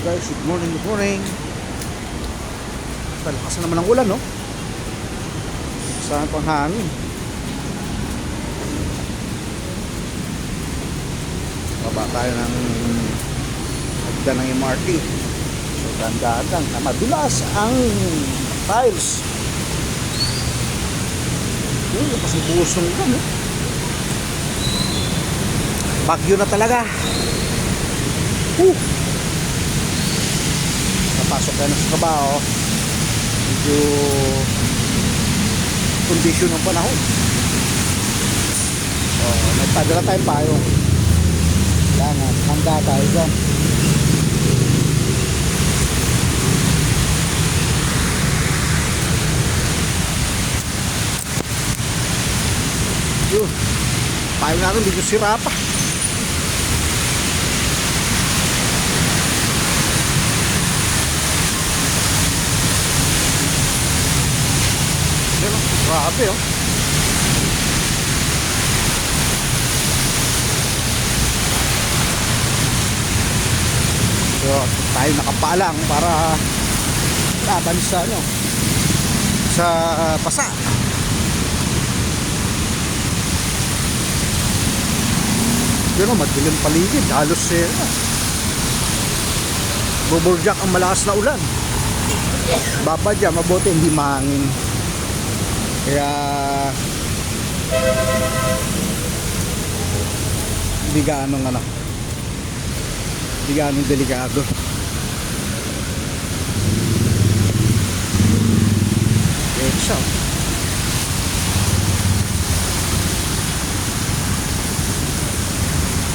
Guys, good morning, good morning. Talakas na naman ang ulan, no? Saan pang hangin? Baba tayo ng hagdan ng MRT. So, tandaan na madulas ang tiles. Yun, kasi buhos ng ulan, no? Bagyo na talaga. Napasok tayo sa trabaho, medyo kondisyon ng panahon. So, nagpadala tayong payong. Kailangan, handa tayo dyan. Yun, payong natin medyo sira pa. Grabe, oh. So, tayo nakapalang para laban sa ano, sa pasa. Pero madilim paligid, halos buburjak ang malakas na ulan. Babadya, mabuti hindi mahangin. Kaya hindi gaanong delikado. Okay, so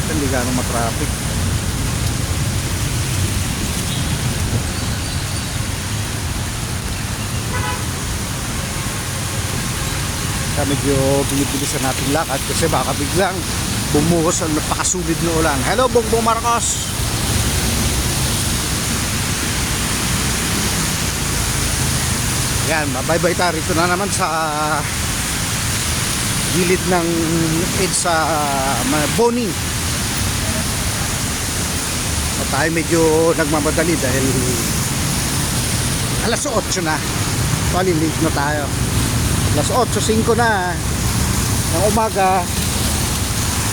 hindi gaanong matraffic. Medyo binibilisan natin lakad kasi baka biglang bumuhos ang napakasulid na ulan. Hello, Bongbong Marcos! Yan, bye-bye tayo rito na naman sa gilid ng sa Boni. So, tayo medyo nagmamadali dahil alas 8 na. Palilate na tayo. Alas 8:05 na ng umaga,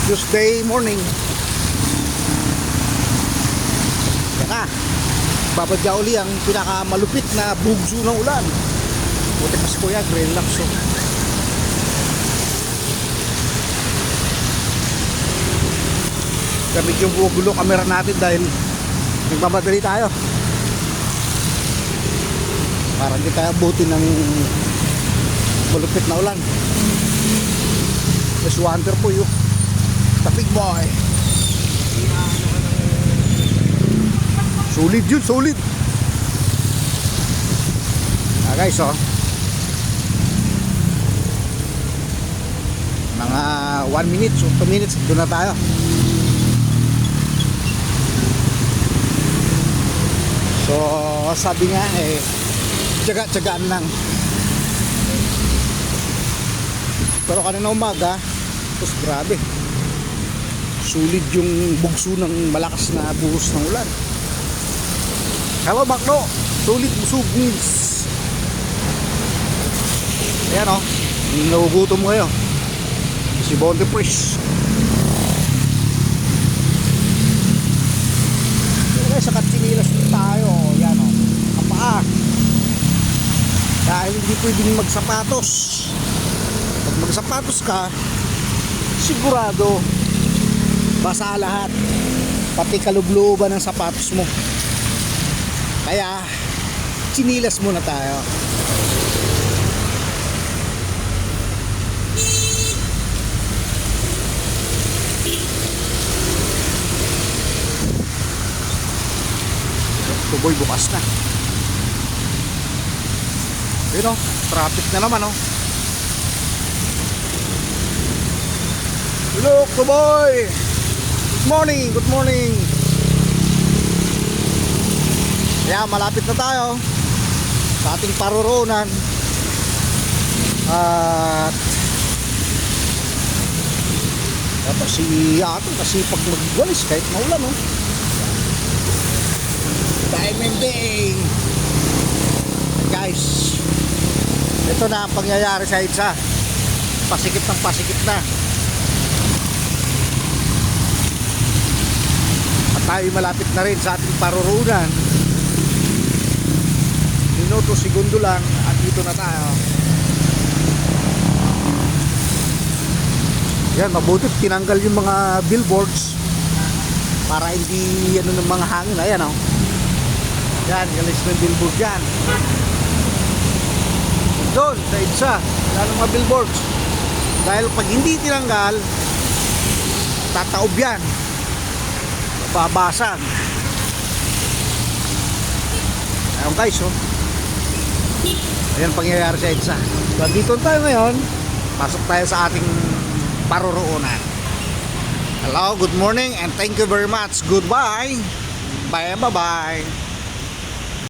Tuesday morning. Yan na, babadya uli ang pinakamalupit na bugso ng ulan. Buti pa si Kuya, relax, oh. Gamit yung gulo camera natin dahil nagmamadali tayo para hindi tayo abutin ng malupit na ulan. Just wonder po yun. Tapig boy. Solid yun, solid. Guys, oh. Mga 1 minute o 2 minutes, doon na tayo. So, sabi nga tiyaga-tiyagaan lang. Pero kanina umaga, tapos grabe, sulit yung bugso ng malakas na buhos ng ulan. Hello, Bakno! Sulit busog means. Ayan, oh, nagugutom mo kayo. Si Bonte Fresh. Pero sa katsinilas tayo, yan, oh, kapaa. Dahil hindi pwedeng magsapatos. Pag magsapatos ka, sigurado basa lahat, pati kalubluban ng sapatos mo. Kaya tsinilas muna tayo. Tuboy bukas na. Yun, oh, traffic na naman, oh. Look, boy. Good morning, good morning. Kaya malapit na tayo sa ating paroroonan. At ito si Ato kasi pag magwalis kahit maulan, no? Ito na ang pangyayari sa EDSA. Pasikip ng pasikip na. At tayo malapit na rin sa ating parurunan. Minuto, segundo lang at dito na tayo. Yan, mabuti tinanggal yung mga billboards para hindi ano ng mga hangin. Ayan o. Yan, galis ng billboard yan. Doon, sa EDSA, wala ng mga billboards. Dahil pag hindi tinanggal, tataob yan. Babasag. Ayun guys, oh. Ayan pangyayari sa EDSA. So, dito tayo ngayon. Pasok tayo sa ating paruroonan. Hello, good morning and thank you very much. Goodbye. Bye.